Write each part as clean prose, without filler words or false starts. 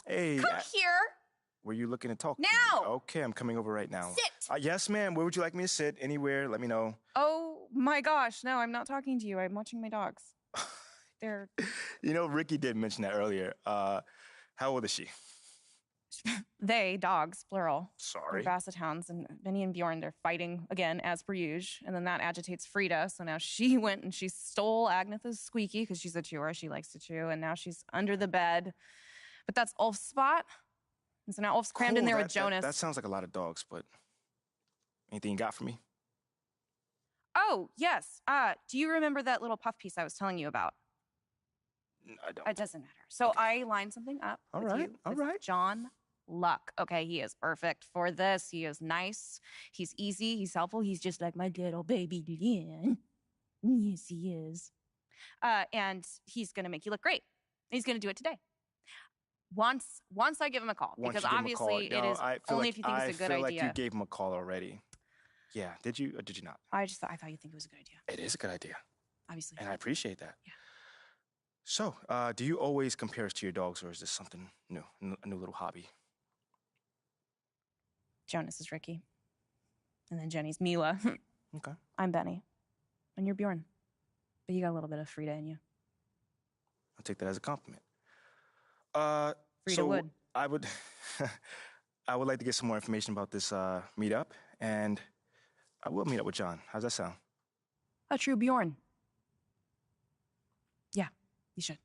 Hey. Come here. Were you looking to talk? Now. Okay, I'm coming over right now. Sit. Yes, ma'am. Where would you like me to sit? Anywhere. Let me know. Oh, my gosh. No, I'm not talking to you. I'm watching my dogs. They're... You know, Ricky did mention that earlier. How old is she? They, dogs, plural. Sorry. They're basset hounds, and Benny and Bjorn, they're fighting again, as per usual. And then that agitates Frida, so now she went and she stole Agnetha's squeaky, because she's a chewer, she likes to chew, and now she's under the bed. But that's Ulf's spot. And so now Ulf's crammed in there with Jonas. That sounds like a lot of dogs, but anything you got for me? Oh, yes. Do you remember that little puff piece I was telling you about? I don't. It doesn't matter. So I lined something up with John Luck. Okay, he is perfect for this. He is nice. He's easy. He's helpful. He's just like my little baby Lynn. Yes, he is. And he's going to make you look great. He's going to do it today. Once I give him a call. Because obviously it is only if you think it's a good idea. I feel like you gave him a call already. Yeah, did you or did you not? I thought you'd think it was a good idea. It is a good idea. Obviously. And I appreciate that. Yeah. So, do you always compare us to your dogs, or is this something new, a new little hobby? Jonas is Ricky. And then Jenny's Mila. Okay. I'm Benny. And you're Bjorn. But you got a little bit of Frida in you. I'll take that as a compliment. Frida would. I would like to get some more information about this meetup, and I will meet up with John. How's that sound? A true Bjorn. Yeah, you should.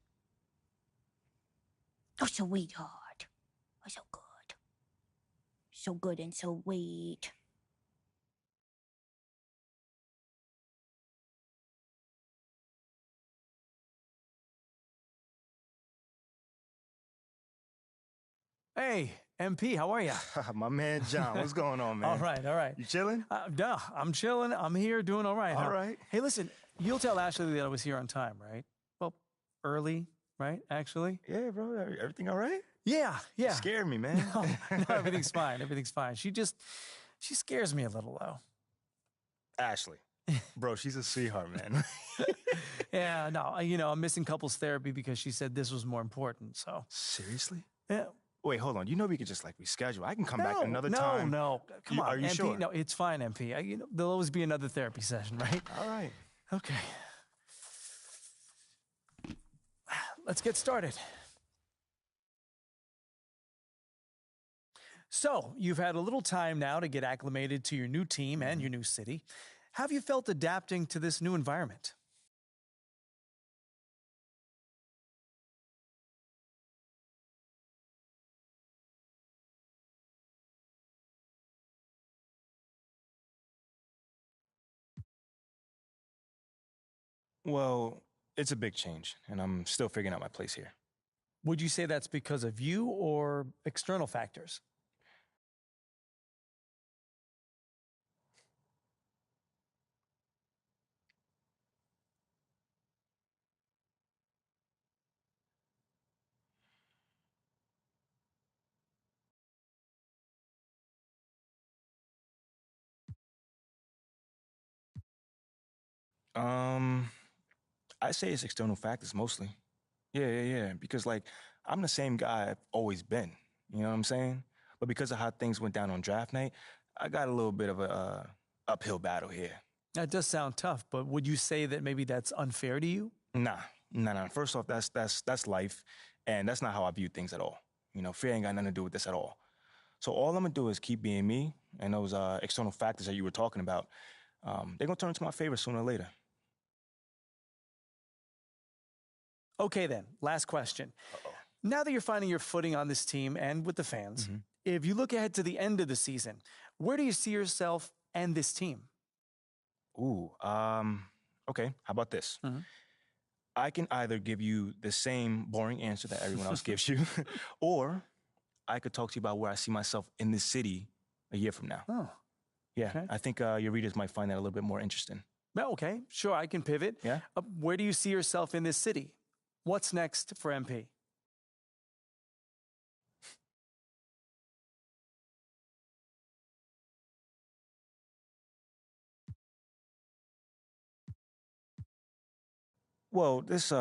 Oh, sweetheart. Oh, so good. So good and so sweet. Hey, MP, how are you? My man John, what's going on, man? All right. You chilling? No, I'm chilling. I'm here doing all right. All right. Hey, listen, you'll tell Ashley that I was here on time, right? Well, early, right, actually? Yeah, bro. Everything all right? Yeah. You scared me, man. No, everything's fine. Everything's fine. She scares me a little, though. Ashley. Bro, she's a sweetheart, man. Yeah, no, I'm missing couples therapy because she said this was more important, so. Seriously? Yeah. Wait, hold on. You know we could just, reschedule. I can come back another time. No. Come on, Are you MP, sure? No, it's fine, MP. There'll always be another therapy session, right? All right. Okay. Let's get started. So, you've had a little time now to get acclimated to your new team and your new city. How have you felt adapting to this new environment? Well, it's a big change, and I'm still figuring out my place here. Would you say that's because of you or external factors? I say it's external factors mostly. Yeah. Because, I'm the same guy I've always been. You know what I'm saying? But because of how things went down on draft night, I got a little bit of a uphill battle here. That does sound tough, but would you say that maybe that's unfair to you? Nah. First off, that's life, and that's not how I view things at all. Fear ain't got nothing to do with this at all. So all I'm gonna do is keep being me, and those external factors that you were talking about, they're gonna turn into my favor sooner or later. Okay then, last question. Uh-oh. Now that you're finding your footing on this team and with the fans, if you look ahead to the end of the season, where do you see yourself and this team? Ooh, okay, how about this? I can either give you the same boring answer that everyone else gives you, or I could talk to you about where I see myself in this city a year from now. Oh. Yeah, Okay. I think your readers might find that a little bit more interesting. Well, okay, sure, I can pivot. Yeah? Where do you see yourself in this city? What's next for MP? Well, this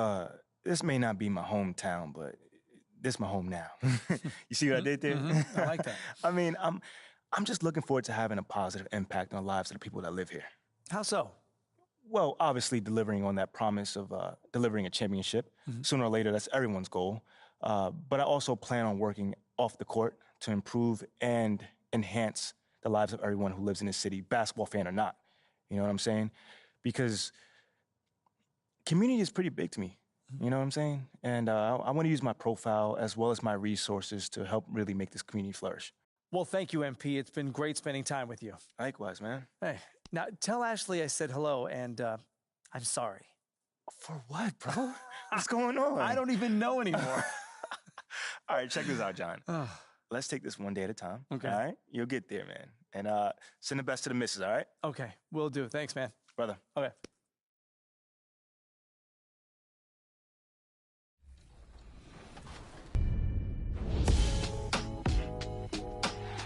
may not be my hometown, but this is my home now. You see what I did there? I like that. I mean, I'm just looking forward to having a positive impact on the lives of the people that live here. How so? Well, obviously delivering on that promise of delivering a championship. Sooner or later, that's everyone's goal. But I also plan on working off the court to improve and enhance the lives of everyone who lives in this city, basketball fan or not. You know what I'm saying? Because community is pretty big to me. You know what I'm saying? And I want to use my profile as well as my resources to help really make this community flourish. Well, thank you, MP. It's been great spending time with you. Likewise, man. Hey, now tell Ashley I said hello, and I'm sorry. For what, bro? What's going on? I don't even know anymore. All right, check this out, John. Let's take this one day at a time. Okay. All right? You'll get there, man. And send the best to the missus, all right? Okay, will do. Thanks, man. Brother. Okay.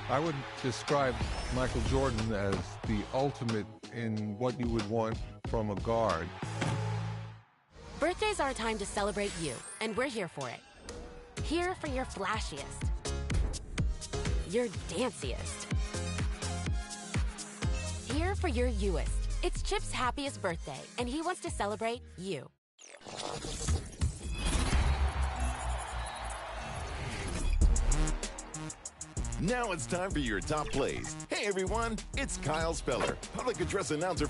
I would describe Michael Jordan as the ultimate in what you would want from a guard. Birthdays are a time to celebrate you, and we're here for it. Here for your flashiest, your danciest. Here for your youest. It's Chip's happiest birthday, and he wants to celebrate you. Now it's time for your top plays. Hey everyone, it's Kyle Speller, public address announcer.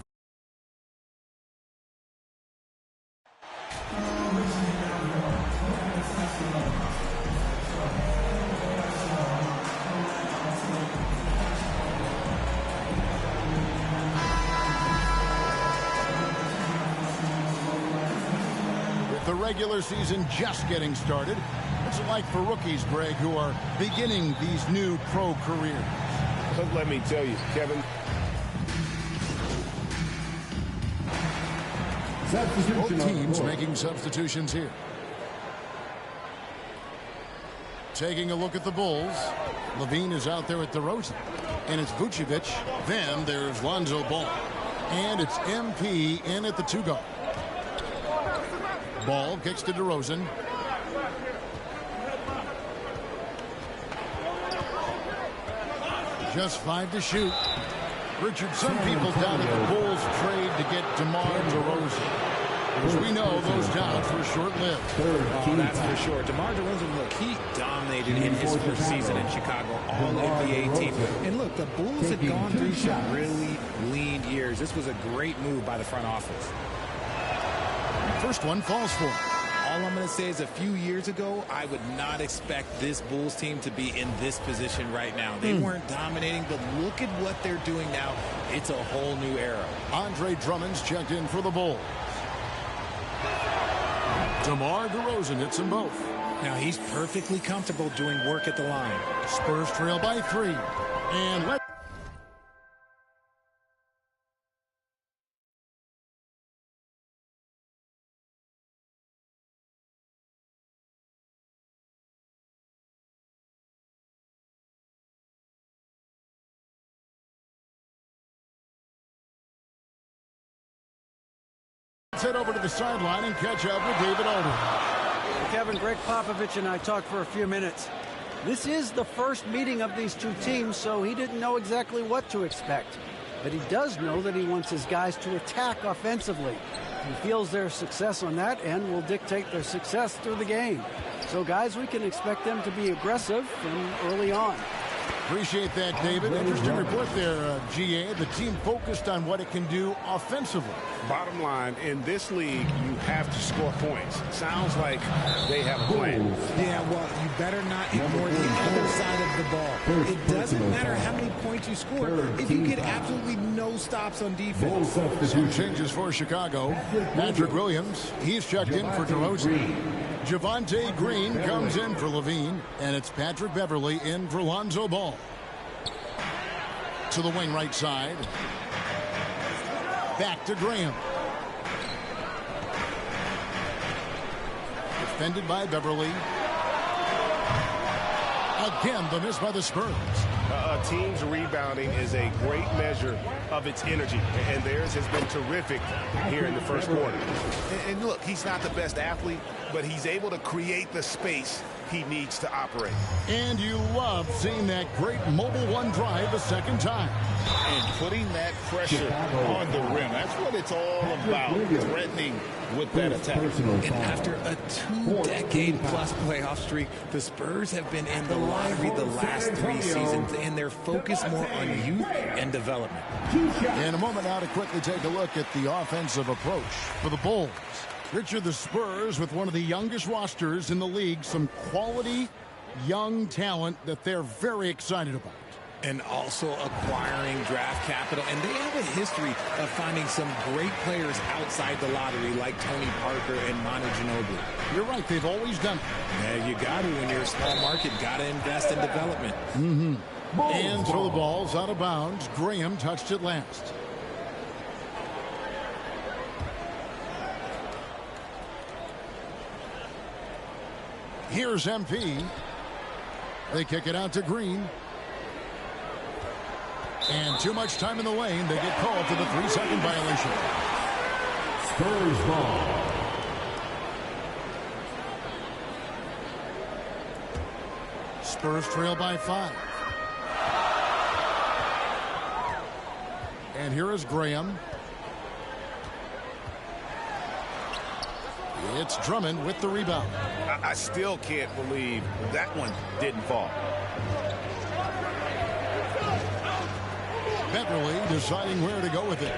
With the regular season just getting started, what's it like for rookies, Greg, who are beginning these new pro careers? Let me tell you, Kevin. Both teams making substitutions here. Taking a look at the Bulls. Levine is out there at DeRozan. And it's Vucevic. Then there's Lonzo Ball. And it's MP in at the 2-guard. Ball kicks to DeRozan. Just 5 to shoot. Richard, some people doubted the Bulls trade to get DeMar DeRozan. As we know, those doubts were short-lived. Oh, that's for sure. DeMar DeRozan, look, he dominated in his first season in Chicago, all-NBA team. And look, the Bulls had gone through some really lean years. This was a great move by the front office. First one falls for him. All I'm going to say is a few years ago, I would not expect this Bulls team to be in this position right now. They weren't dominating, but look at what they're doing now. It's a whole new era. Andre Drummond's checked in for the Bulls. DeMar DeRozan hits them both. Now, he's perfectly comfortable doing work at the line. Spurs trail by 3. And let let's head over to the sideline and catch up with David Aldridge. Kevin, Greg Popovich and I talked for a few minutes. This is the first meeting of these two teams, so he didn't know exactly what to expect. But he does know that he wants his guys to attack offensively. He feels their success on that end will dictate their success through the game. So, guys, we can expect them to be aggressive from early on. Appreciate that, David. Interesting report there, GA. The team focused on what it can do offensively. Bottom line, in this league, you have to score points. Sounds like they have a plan. Yeah, well, you better not ignore the other side of the ball. It doesn't matter how many points you score if you get absolutely no stops on defense. Some changes for Chicago. Patrick Williams, he's checked in for DeRozan. Javonte Green comes in for Levine, and it's Patrick Beverly in for Lonzo Ball. To the wing right side. Back to Graham. Defended by Beverly. Again, the miss by the Spurs. A team's rebounding is a great measure of its energy, and theirs has been terrific here in the first quarter. And look, he's not the best athlete, but he's able to create the space he needs to operate. And you love seeing that great mobile one drive a second time. And putting that pressure on the rim. That's what it's all about, threatening with that attack. And after a 2-decade-plus playoff streak, the Spurs have been in the lottery the last 3 seasons, and they're focused more on youth and development. In a moment now to quickly take a look at the offensive approach for the Bulls. Richard, the Spurs with one of the youngest rosters in the league, some quality young talent that they're very excited about. And also acquiring draft capital. And they have a history of finding some great players outside the lottery, like Tony Parker and Manu Ginobili. You're right. They've always done it. Yeah, you got to. When you're a small market, got to invest in development. And so the ball's out of bounds. Graham touched it last. Here's MP. They kick it out to Green. And too much time in the lane. They get called for the 3-second violation. Spurs ball. Spurs trail by 5. And here is Graham. It's Drummond with the rebound. I still can't believe that one didn't fall. Beverly deciding where to go with it.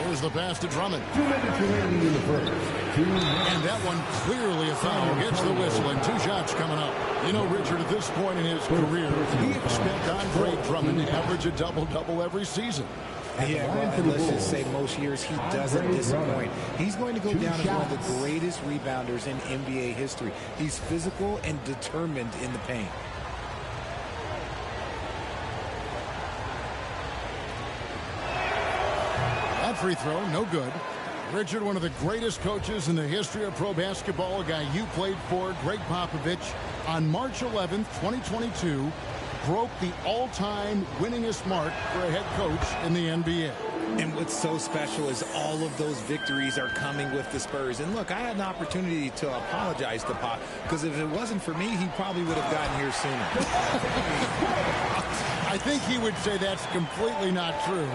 There's the pass to Drummond. 2 minutes remaining in the first. And that one clearly a foul. Gets the whistle and 2 shots coming up. You know, Richard, at this point in his career, we expect Andre Drummond to average a double-double every season. Yeah, and let's just say most years he doesn't disappoint. He's going to go down as one of the greatest rebounders in NBA history. He's physical and determined in the paint. That free throw, no good. Richard, one of the greatest coaches in the history of pro basketball, a guy you played for, Greg Popovich, on March 11th, 2022, broke the all-time winningest mark for a head coach in the NBA. And what's so special is all of those victories are coming with the Spurs. And look, I had an opportunity to apologize to Pop, because if it wasn't for me, he probably would have gotten here sooner. I think he would say that's completely not true,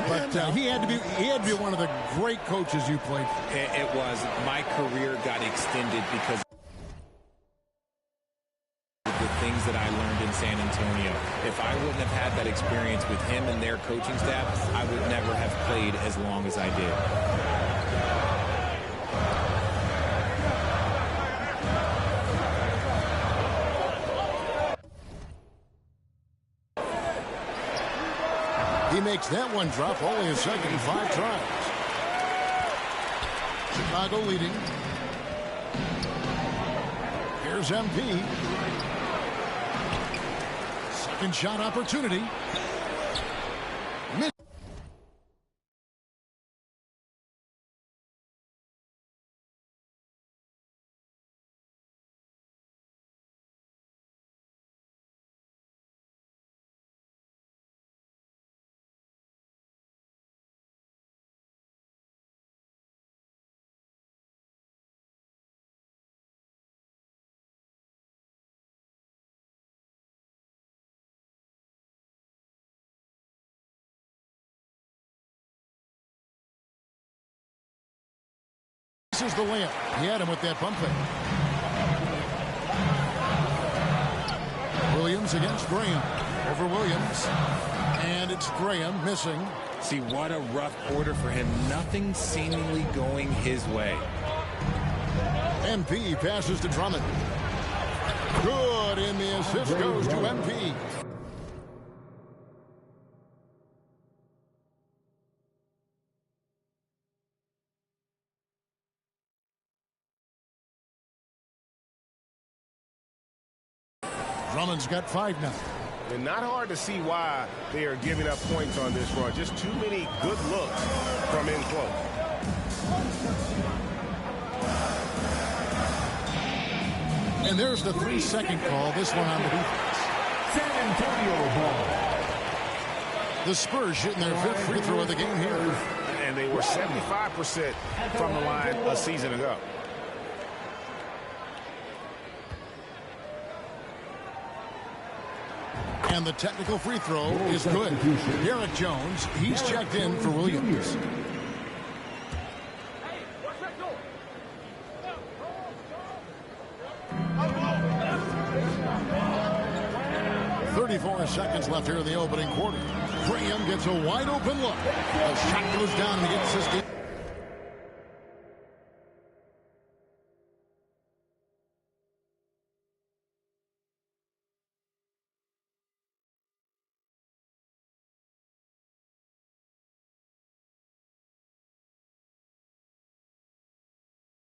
but he had to be one of the great coaches you played for. It was. My career got extended because of the things that I learned in San Antonio. If I wouldn't have had that experience with him and their coaching staff, I would never have played as long as I did. He makes that one drop, only a second in 5 tries. Chicago leading. Here's MP. Second shot opportunity. This is the layup. He had him with that bump fake. Williams against Graham. Over Williams. And it's Graham missing. See, what a rough quarter for him. Nothing seemingly going his way. MP passes to Drummond. Good, and the assist goes to MP. Drummond's got 5 now. And not hard to see why they are giving up points on this run. Just too many good looks from in close. And there's the 3-second call. This one on the defense. San Antonio ball. The Spurs shooting their 5th free throw of the game here. And they were 75% from the line a season ago. And the technical free throw is good. Derek Jones, he's checked in for Williams. 34 seconds left here in the opening quarter. Graham gets a wide open look. The shot goes down and gets this game.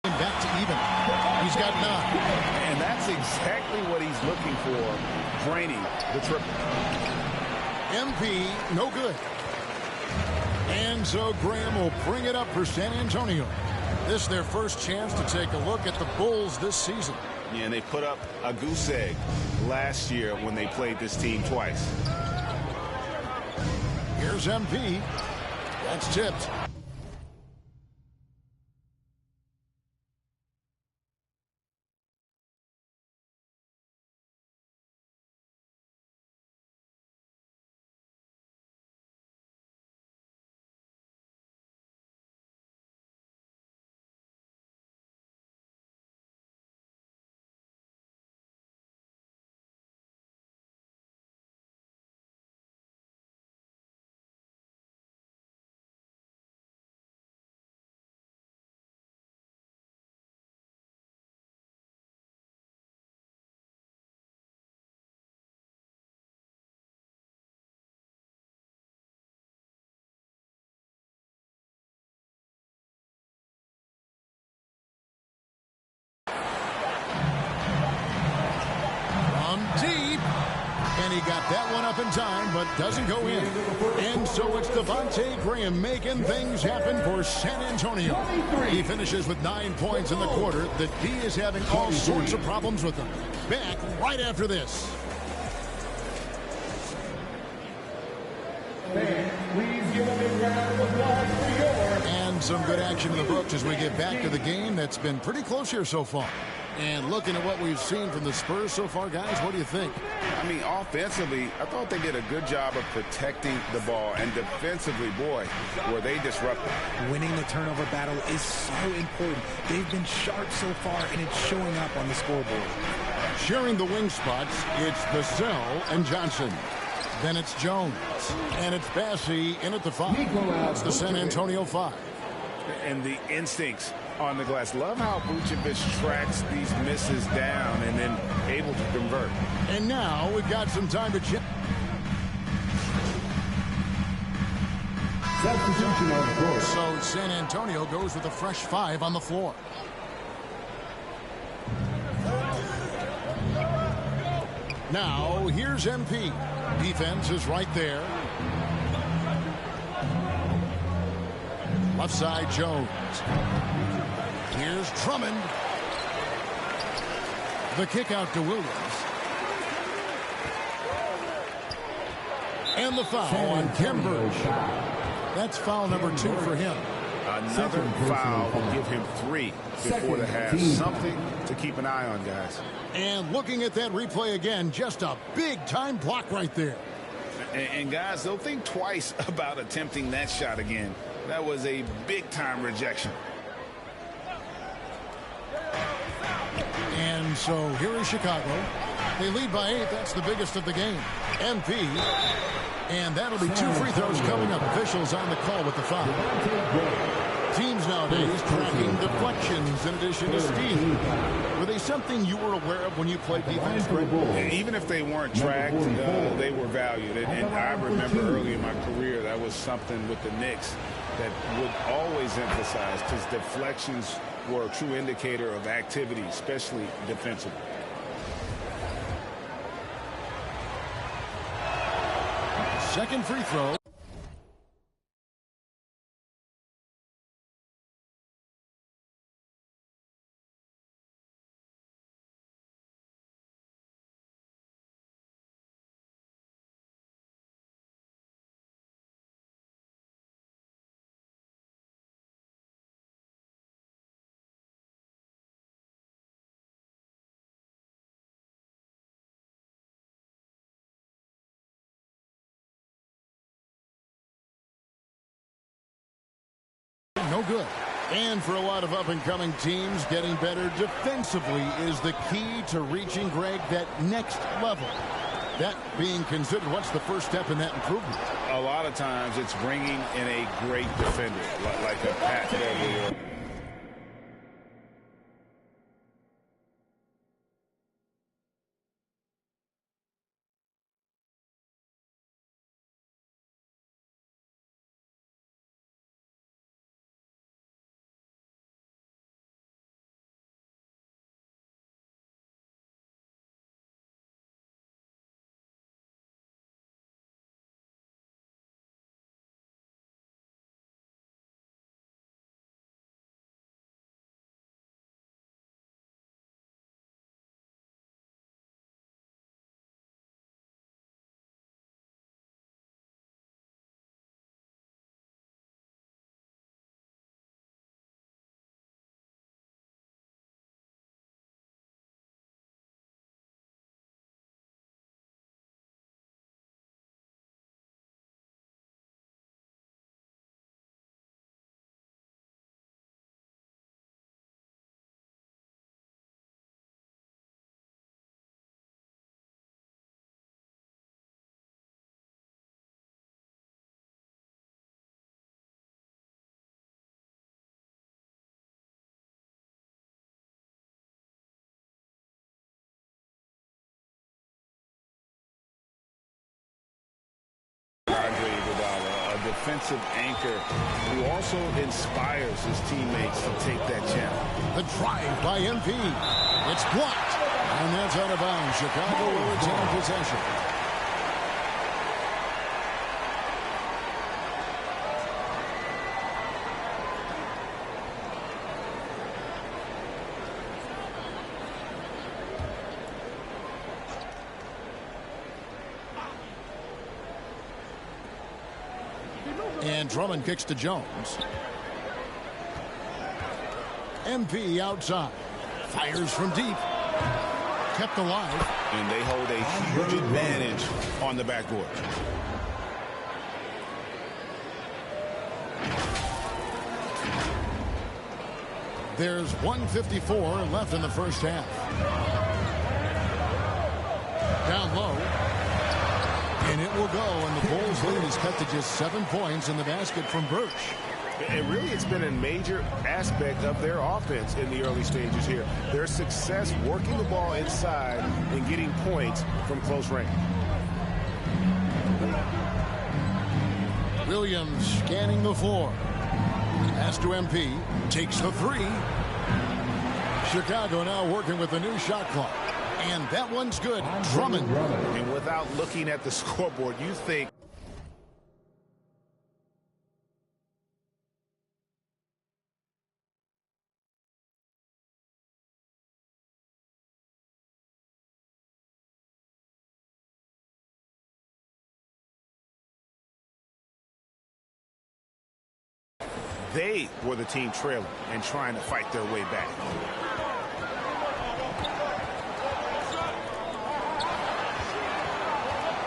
Back to even. He's got 9. And that's exactly what he's looking for, draining the triple. MP, no good. And so Graham will bring it up for San Antonio. This is their first chance to take a look at the Bulls this season. Yeah, and they put up a goose egg last year when they played this team twice. Here's MP. That's tipped. Deep, and he got that one up in time, but doesn't go in. And so it's Devontae Graham making things happen for San Antonio. He finishes with 9 points in the quarter. The D is having all sorts of problems with them. Back right after this. And some good action in the books as we get back to the game that's been pretty close here so far. And looking at what we've seen from the Spurs so far, guys, what do you think? I mean, offensively, I thought they did a good job of protecting the ball. And defensively, boy, were they disruptive. Winning the turnover battle is so important. They've been sharp so far, and it's showing up on the scoreboard. Sharing the wing spots, it's Vassell and Johnson. Then it's Jones. And it's Bassey in at the 5. That's the San Antonio 5. And the instincts on the glass. Love how Vucevic tracks these misses down and then able to convert. And now we've got some time to check. Substitution on the court. So San Antonio goes with a fresh 5 on the floor. Now here's MP. Defense is right there. Left side Jones. Here's Drummond. The kick out to Williams. And the foul on Kimber. That's foul number 2 for him. Another foul will give him 3 before the half. Something to keep an eye on, guys. And looking at that replay again, just a big-time block right there. And guys, they'll think twice about attempting that shot again. That was a big-time rejection. And so here is Chicago. They lead by 8. That's the biggest of the game. MP. And that'll be 2 free throws coming up. Officials on the call with the foul. Teams nowadays tracking deflections in addition to steals. Were they something you were aware of when you played defense, Greg? Even if they weren't tracked, they were valued. And I remember early in my career, that was something with the Knicks that would always emphasize, because deflections were a true indicator of activity, especially defensively. Second free throw. no good. And for a lot of up-and-coming teams, getting better defensively is the key to reaching, Greg, that next level. That being considered, what's the first step in that improvement? A lot of times it's bringing in a great defender, like a Pat Beverly. Defensive anchor who also inspires his teammates to take that challenge. The drive by MP. It's blocked. And that's out of bounds. Chicago will retain possession. And Drummond kicks to Jones. MP outside. Fires from deep. Kept alive. And they hold a huge advantage on the backboard. There's 1:54 left in the first half. Down low. And it will go, and the Bulls lead is cut to just 7 points in the basket from Birch. And really, it's been a major aspect of their offense in the early stages here. Their success working the ball inside and getting points from close range. Williams scanning the floor. Pass to MP. Takes the three. Chicago now working with the new shot clock. And that one's good. Drummond. And without looking at the scoreboard, you think they were the team trailing and trying to fight their way back.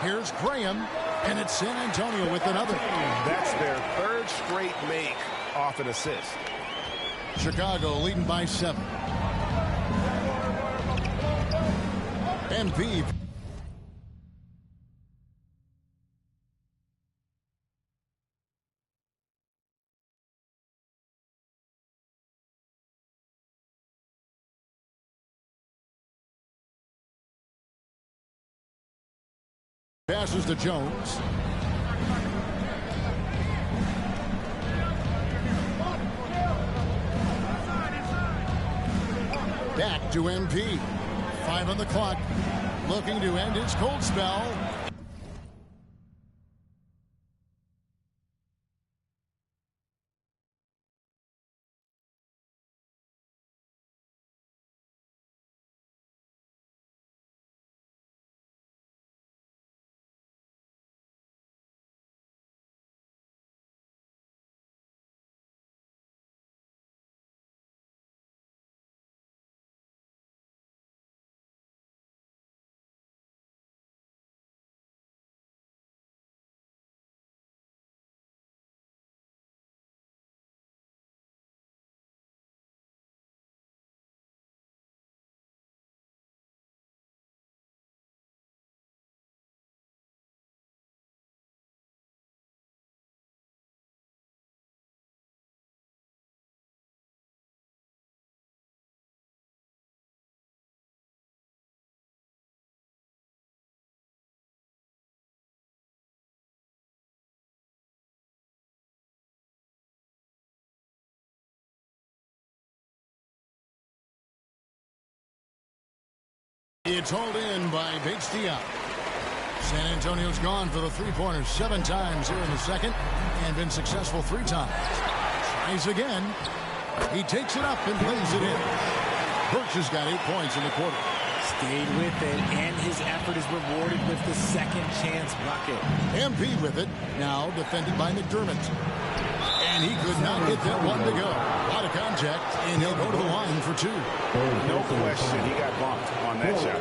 Here's Graham, and it's San Antonio with another. That's their third straight make off an assist. Chicago leading by 7. MP. Passes to Jones. Back to MP. 5 on the clock. Looking to end his cold spell. It's hauled in by Bates Diop. San Antonio's gone for the three-pointers 7 times here in the second and been successful 3 times. Tries again. He takes it up and plays it in. Birch has got 8 points in the quarter. Stayed with it, and his effort is rewarded with the second chance bucket. MP with it, now defended by McDermott. And he could not get that one to go. Out of contact, and he'll go to the line for 2. No question, he got bumped on that shot.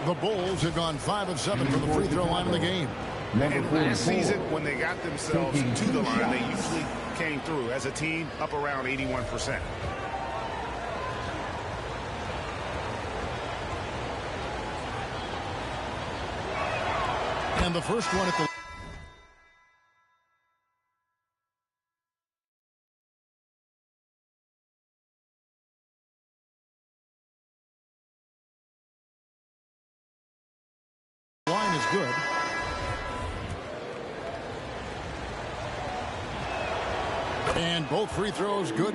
The Bulls have gone 5 of 7 from the free throw line in the game. And last season, when they got themselves to the line, they usually came through as a team up around 81%. And the first one at the line is good. And both free throws good.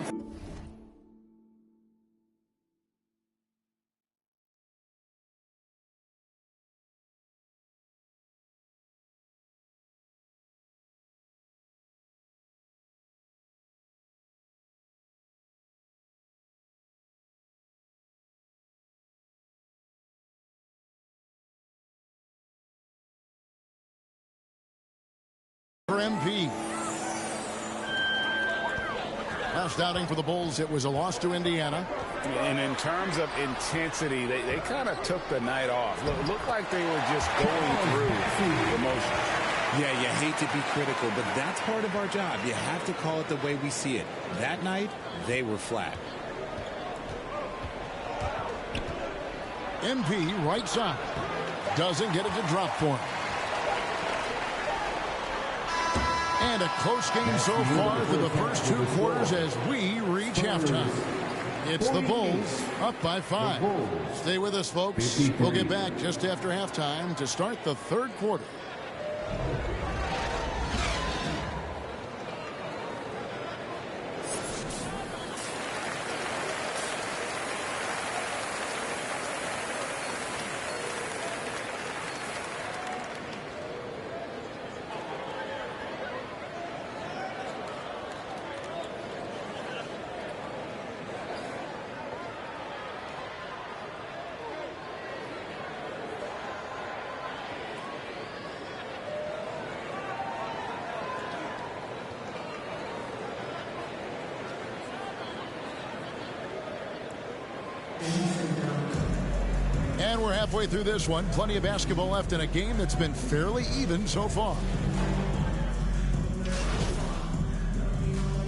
For MP. Last outing for the Bulls, it was a loss to Indiana. And in terms of intensity, they kind of took the night off. Looked like they were just going through the motions. Yeah, you hate to be critical, but that's part of our job. You have to call it the way we see it. That night, they were flat. MP right side. Doesn't get it to drop for him. And a close game so far through the first 2 quarters as we reach halftime. It's the Bulls up by 5. Stay with us, folks. We'll get back just after halftime to start the 3rd quarter. And we're halfway through this one. Plenty of basketball left in a game that's been fairly even so far.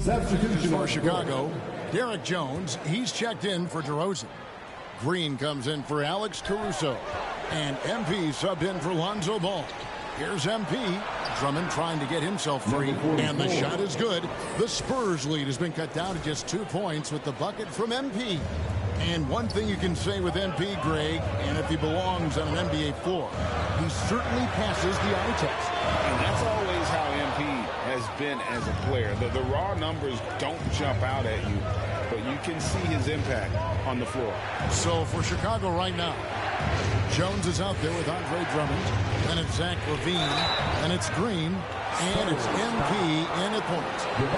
Substitution for Chicago, Derek Jones. He's checked in for DeRozan. Green comes in for Alex Caruso. And MP subbed in for Lonzo Ball. Here's MP. Drummond trying to get himself free. And the shot is good. The Spurs lead has been cut down to just 2 points with the bucket from MP. And one thing you can say with MP, Greg, and if he belongs on an NBA floor, he certainly passes the eye test. And that's always how MP has been as a player. The raw numbers don't jump out at you, but you can see his impact on the floor. So for Chicago right now, Jones is out there with Andre Drummond. Then it's Zach LaVine. Then it's Green. And it's MP in at point.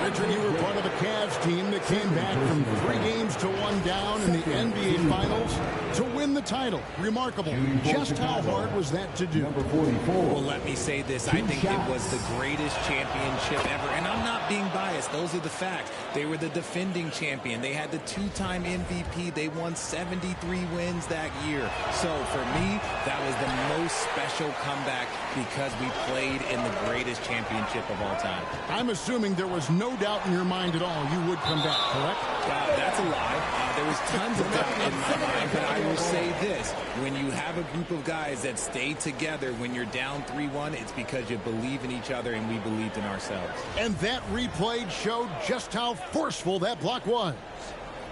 Richard, you were part of a Cavs team that came back from 3 games to 1 down in the NBA Finals to win the title. Remarkable. Just how hard was that to do? Well, let me say this. I think it was the greatest championship ever. And I'm not being biased. Those are the facts. They were the defending champion. They had the 2-time MVP. They won 73 wins that year. So for me, that was the most special comeback because we played in the greatest championship of all time. I'm assuming there was no doubt in your mind at all you would come back, correct? That's a lie. There was tons of doubt in my mind, but I will say this. When you have a group of guys that stay together when you're down 3-1, it's because you believe in each other and we believed in ourselves. And that replay showed just how forceful that block was.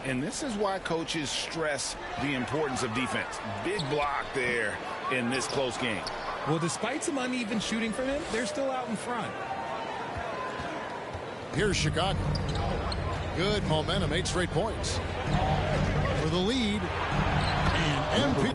And this is why coaches stress the importance of defense. Big block there in this close game. Well, despite some uneven shooting from him, they're still out in front. Here's Chicago. Good momentum, 8 straight points. For the lead. And MP.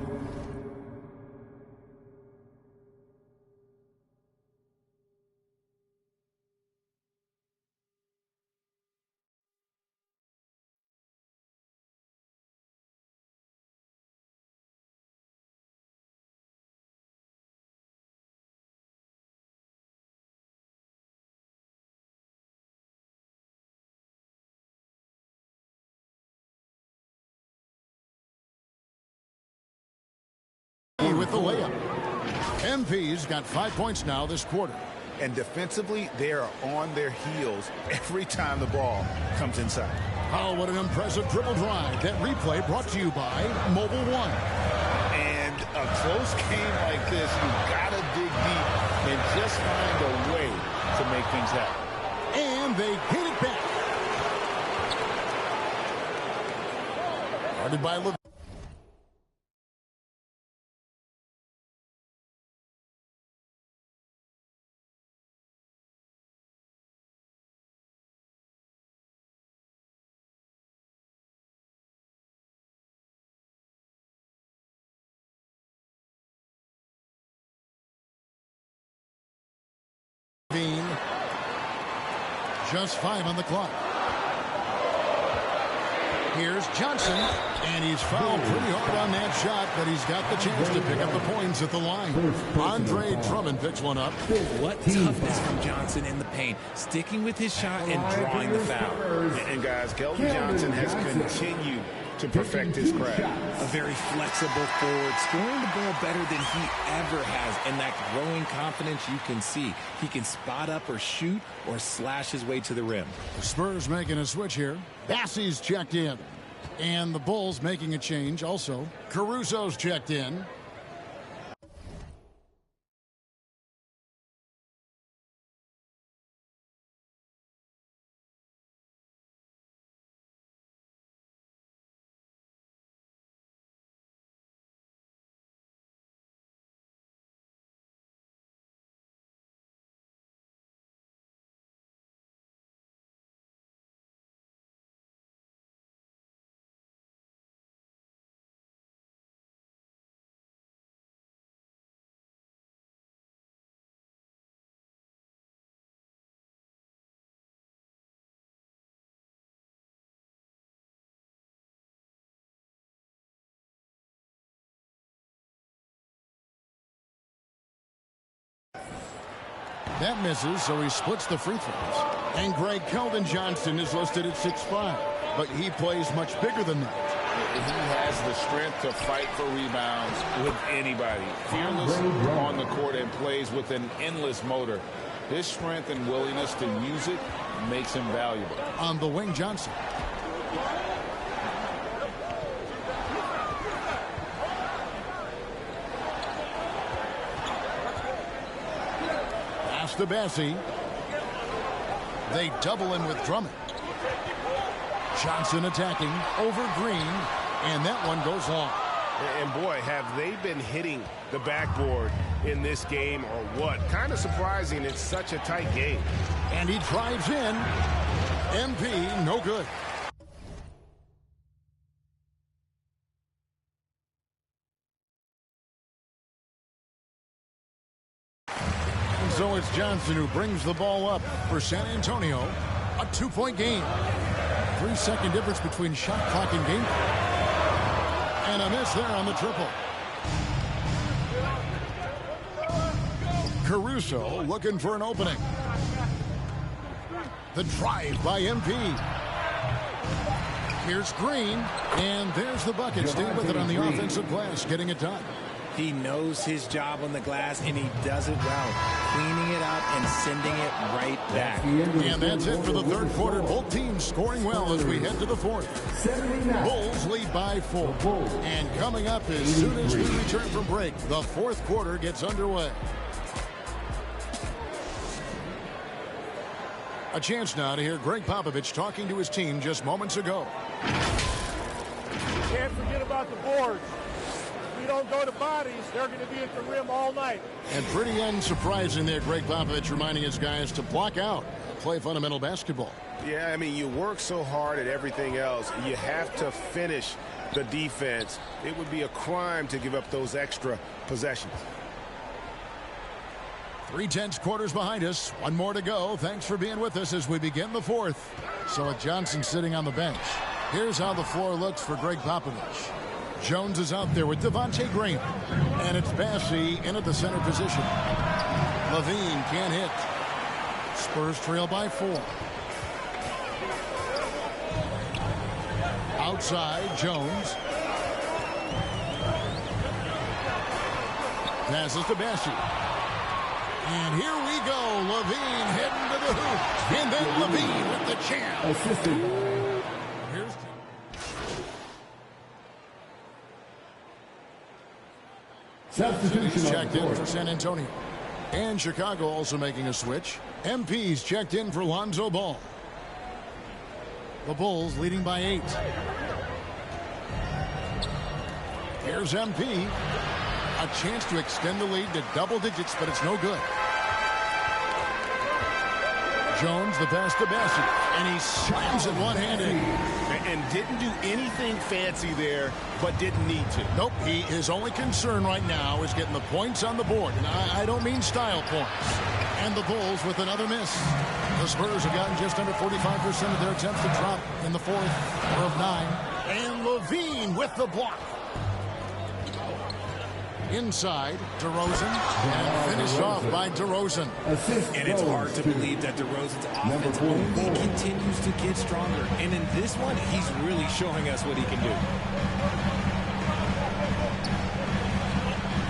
with the layup. MP's got 5 points now this quarter. And defensively, they are on their heels every time the ball comes inside. Oh, what an impressive dribble drive. That replay brought to you by Mobile One. And a close game like this, you gotta dig deep and just find a way to make things happen. And they hit it back. Guarded by Levine. Just 5 on the clock. Here's Johnson, and he's fouled pretty hard on that shot, but he's got the chance to pick up the points at the line. Andre Drummond picks one up. What toughness from Johnson in the paint, sticking with his shot and drawing the foul. And guys, Keldon Johnson has continued to perfect his craft. A very flexible forward, scoring the ball better than he ever has, and that growing confidence you can see. He can spot up or shoot or slash his way to the rim. The Spurs making a switch here. Bassey's checked in. And the Bulls making a change also. Caruso's checked in. That misses, so he splits the free throws. And Greg Keldon Johnson is listed at 6'5", but he plays much bigger than that. He has the strength to fight for rebounds with anybody. Fearless on the court and plays with an endless motor. His strength and willingness to use it makes him valuable. On the wing, Johnson. To Bassey. They double in with Drummond. Johnson attacking over Green, and that one goes long. And boy, have they been hitting the backboard in this game or what? Kind of surprising. It's such a tight game. And he drives in. MP, no good. So it's Johnson who brings the ball up for San Antonio. A 2-point game. 3-second difference between shot clock and game clock. And a miss there on the triple. Caruso looking for an opening. The drive by MP. Here's Green. And there's the bucket. Staying with it on the offensive glass. Getting it done. He knows his job on the glass, and he does it well, cleaning it up and sending it right back. And that's it for the third quarter. Both teams scoring well as we head to the fourth. Bulls lead by 4. And coming up as soon as we return from break, the fourth quarter gets underway. A chance now to hear Greg Popovich talking to his team just moments ago. Can't forget about the boards. Don't go to bodies, they're going to be at the rim all night. And pretty unsurprising there, Greg Popovich reminding his guys to block out, play fundamental basketball. Yeah, I mean, you work so hard at everything else, you have to finish the defense. It would be a crime to give up those extra possessions. 3/10 quarters behind us. One more to go. Thanks for being with us as we begin the fourth. So with Johnson sitting on the bench, here's how the floor looks for Greg Popovich. Jones is out there with Devontae Graham. And it's Bassey in at the center position. Levine can't hit. Spurs trail by 4. Outside, Jones. Passes to Bessie. And here we go. Levine heading to the hoop. And then Levine with the champ. Assisted. Here's Substitution checked in for San Antonio. And Chicago also making a switch. MP's checked in for Lonzo Ball. The Bulls leading by 8. Here's MP. A chance to extend the lead to double digits, but it's no good. Jones, the pass to Bessie, and he slams it one-handed. And didn't do anything fancy there, but didn't need to. Nope, his only concern right now is getting the points on the board. And I don't mean style points. And the Bulls with another miss. The Spurs have gotten just under 45% of their attempts to drop in the fourth of 9. And Levine with the block. Inside, DeRozan, and finished off by DeRozan. And it's hard to believe that DeRozan's offense only continues to get stronger. And in this one, he's really showing us what he can do.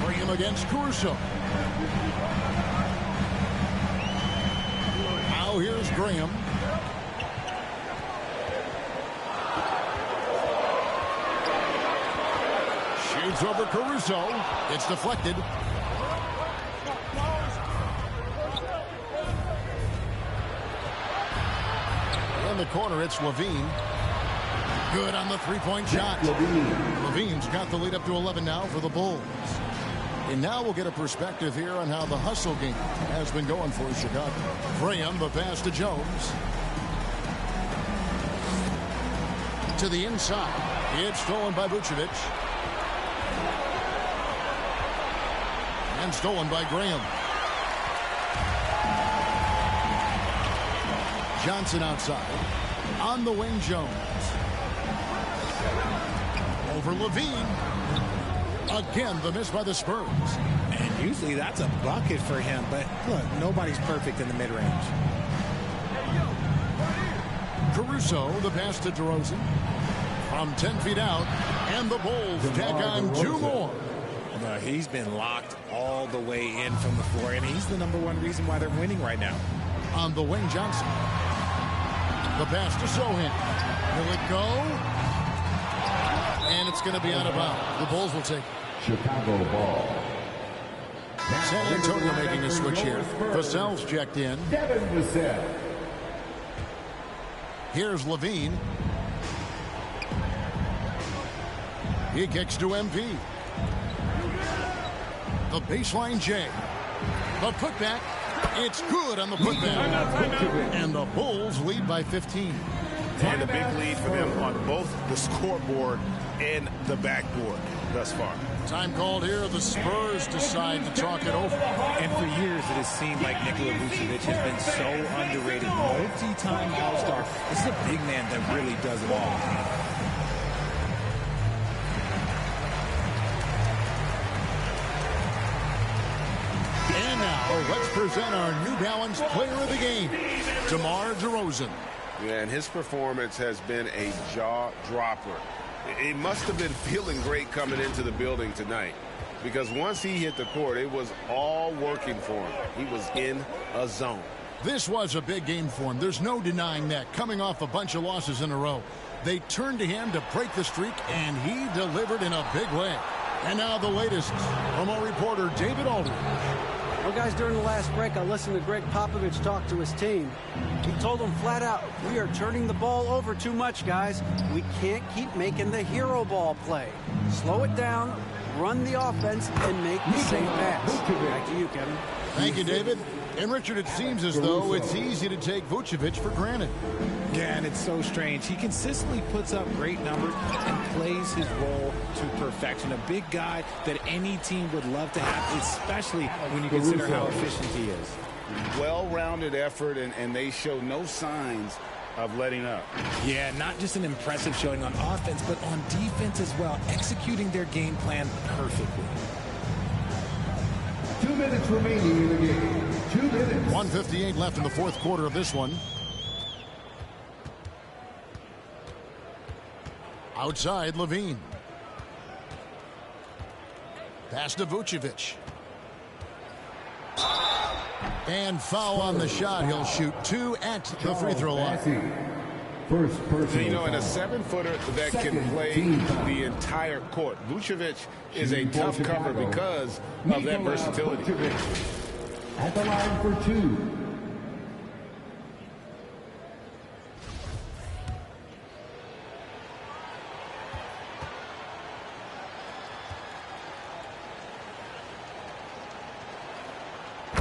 Graham against Caruso. Now here's Graham. Shoots over Caruso. It's deflected. In the corner, it's Levine. Good on the three-point shot. Levine's got the lead up to 11 now for the Bulls. And now we'll get a perspective here on how the hustle game has been going for Chicago. Graham, the pass to Jones. To the inside. It's stolen by Vucevic. And stolen by Graham. Johnson outside. On the wing, Jones. Over Levine. Again, the miss by the Spurs. And usually that's a bucket for him, but look, nobody's perfect in the mid-range. Caruso, the pass to DeRozan. From 10 feet out, and the Bulls tack on 2 more. He's been locked all the way in from the floor, and he's the #1 reason why they're winning right now. On the wing, Johnson. The pass to Sohan. Will it go? And it's going to be out of bounds. The Bulls will take it. Chicago ball. San Antonio making a switch here. Vassell's checked in. Devin Vassell. Here's Levine. He kicks to MP. The baseline J. The putback. It's good on the putback. And the Bulls lead by 15. And a big lead for them on both the scoreboard and the backboard thus far. Time called here. The Spurs decide to talk it over. And for years, it has seemed like Nikola Vucevic has been so underrated. Multi-time All-Star. This is a big man that really does it all. And now, let's present our New Balance Player of the Game, DeMar DeRozan. Yeah, and his performance has been a jaw-dropper. It must have been feeling great coming into the building tonight, because once he hit the court, it was all working for him. He was in a zone. This was a big game for him. There's no denying that. Coming off a bunch of losses in a row, they turned to him to break the streak, and he delivered in a big way. And now the latest from our reporter, David Aldridge. Well, guys, during the last break, I listened to Greg Popovich talk to his team. He told them flat out, we are turning the ball over too much, guys. We can't keep making the hero ball play. Slow it down, run the offense, and make the same pass. Back to you, Kevin. Thank you, David. And Richard, it seems as though it's easy to take Vucevic for granted. Yeah, and it's so strange. He consistently puts up great numbers and plays his role to perfection. A big guy that any team would love to have, especially when you consider how efficient he is. Well-rounded effort, and they show no signs of letting up. Yeah, not just an impressive showing on offense, but on defense as well, executing their game plan perfectly. 2 minutes remaining in the game. 2 minutes. 1:58 left in the fourth quarter of this one. Outside, Levine. Pass to Vucevic. And foul on the shot. He'll shoot 2 at the free throw line. First person. You know, in a 7-footer that can play the entire court, Vucevic is a tough cover because of that versatility. At the line for 2.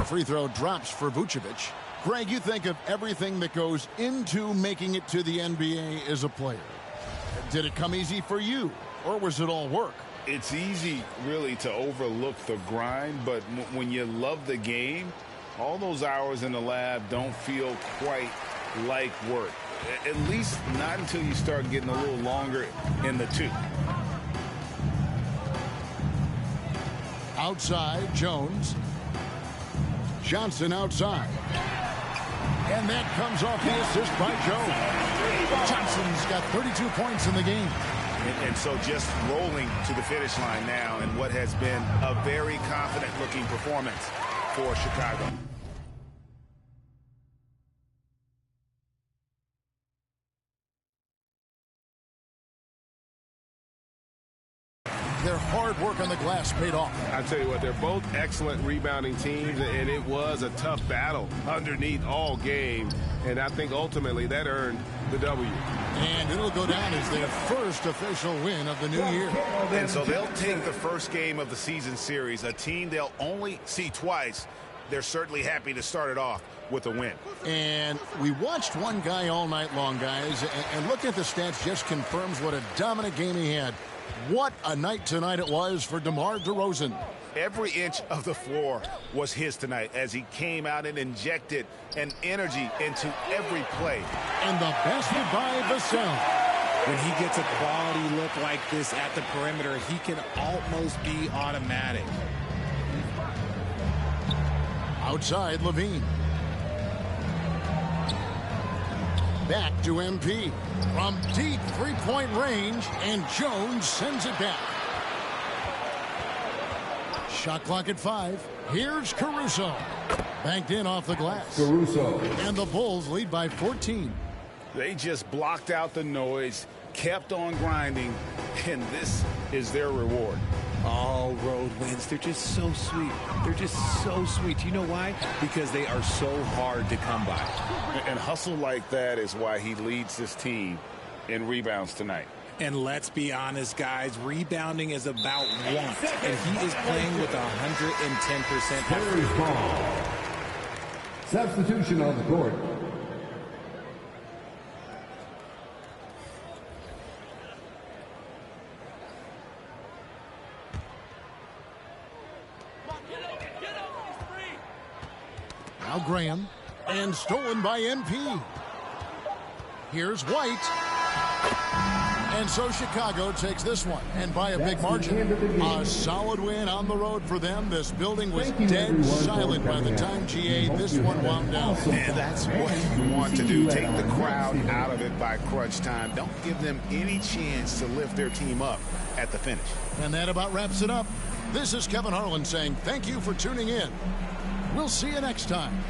Free throw drops for Vucevic. Greg, you think of everything that goes into making it to the NBA as a player. Did it come easy for you, or was it all work? It's easy, really, to overlook the grind, but when you love the game, all those hours in the lab don't feel quite like work. At least not until you start getting a little longer in the tooth. Outside, Jones. Johnson outside. And that comes off the assist by Jones. Johnson's got 32 points in the game. And so just rolling to the finish line now in what has been a very confident-looking performance for Chicago. Their hard work on the glass paid off. I tell you what, they're both excellent rebounding teams, and it was a tough battle underneath all game. And I think ultimately that earned the W. And it'll go down as their first official win of the new year. And so they'll take the first game of the season series, a team they'll only see twice. They're certainly happy to start it off with a win. And we watched one guy all night long, guys, and looking at the stats just confirms what a dominant game he had. What a night tonight it was for DeMar DeRozan. Every inch of the floor was his tonight as he came out and injected an energy into every play. And the basket by Vassell. When he gets a quality look like this at the perimeter, he can almost be automatic. Outside, Levine. Back to MP. From deep three-point range, and Jones sends it back. Shot clock at 5. Here's Caruso. Banked in off the glass. Caruso. And the Bulls lead by 14. They just blocked out the noise, kept on grinding, and this is their reward. All road wins. They're just so sweet. They're just so sweet. You know why? Because they are so hard to come by. And hustle like that is why he leads this team in rebounds tonight. And let's be honest, guys, rebounding is about want. And he is playing with 110% effort. Substitution on the court. Now Graham, and stolen by MP. Here's White. And so Chicago takes this one, and by a big margin. A solid win on the road for them. This building was dead silent by the time, GA, this one wound down. And that's what you want to do. Take the crowd out of it by crunch time. Don't give them any chance to lift their team up at the finish. And that about wraps it up. This is Kevin Harlan saying thank you for tuning in. We'll see you next time.